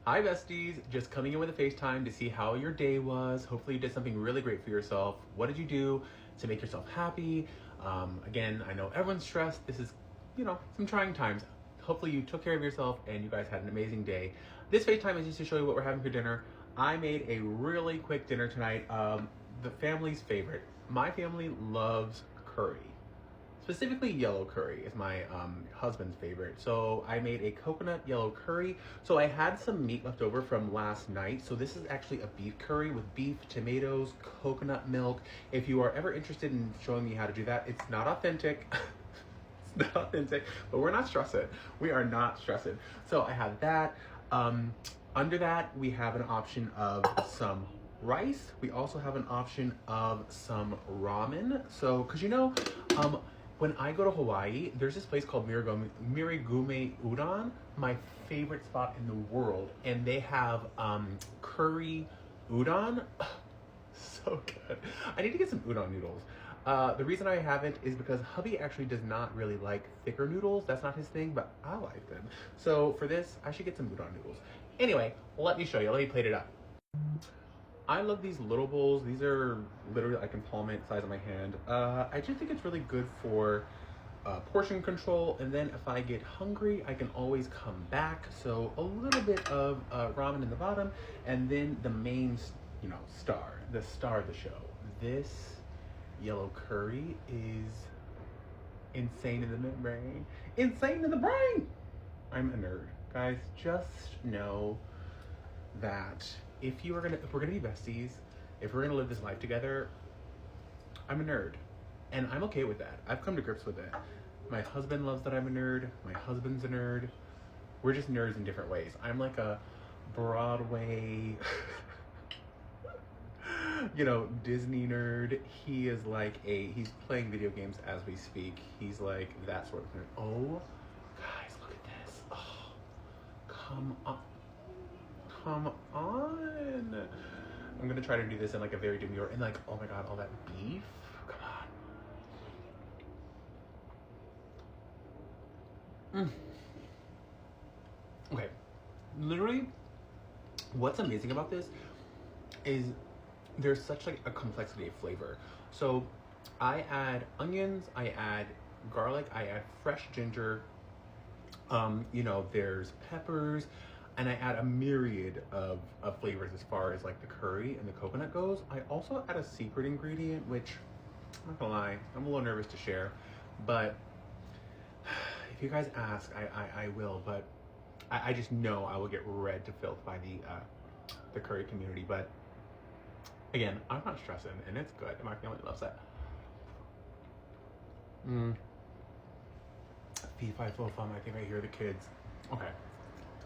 Hi besties, just coming in with a FaceTime to see how your day was. Hopefully you did something really great for yourself. What did you do to make yourself happy? Again, I know everyone's stressed. This is, some trying times. Hopefully you took care of yourself and you guys had an amazing day. This FaceTime is just to show you what we're having for dinner. I made a really quick dinner tonight. The family's favorite. My family loves curry. Specifically, yellow curry is my husband's favorite. So I made a coconut yellow curry. So I had some meat left over from last night. So this is actually a beef curry with beef, tomatoes, coconut milk. If you are ever interested in showing me how to do that, it's not authentic. It's not authentic, but we're not stressing. We are not stressing. So I have that. Under that, we have an option of some rice. We also have an option of some ramen. So, cause when I go to Hawaii, there's this place called Mirigume Udon, my favorite spot in the world, and they have curry udon. So good. I need to get some udon noodles. The reason I haven't is because hubby actually does not really like thicker noodles. That's not his thing, but I like them. So for this, I should get some udon noodles. Anyway, let me show you. Let me plate it up. I love these little bowls. These are literally like in palm size of my hand. I just think it's really good for portion control. And then if I get hungry, I can always come back. So a little bit of ramen in the bottom, and then the main, star of the show. This yellow curry is insane in the brain. Insane in the brain! I'm a nerd. Guys, just know that if we're gonna be besties, if we're gonna live this life together, I'm a nerd. And I'm okay with that. I've come to grips with it. My husband loves that I'm a nerd. My husband's a nerd. We're just nerds in different ways. I'm like a Broadway, Disney nerd. He is like he's playing video games as we speak. He's like that sort of nerd. Oh, guys, look at this. Oh, come on. Come on. I'm gonna try to do this in like a very demure and like, oh my god, all that beef. Come on. Okay. Literally, what's amazing about this is there's such like a complexity of flavor. So I add onions, I add garlic, I add fresh ginger, there's peppers, and I add a myriad of flavors as far as like the curry and the coconut goes. I also add a secret ingredient, which I'm not gonna lie, I'm a little nervous to share, but if you guys ask, I will, but I just know I will get read to filth by the curry community. But again, I'm not stressing, and it's good, and my family loves that. Fee-fi-fo-fum, I think I hear the kids. Okay.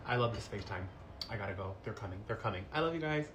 I love this FaceTime. I gotta go. They're coming. I love you guys.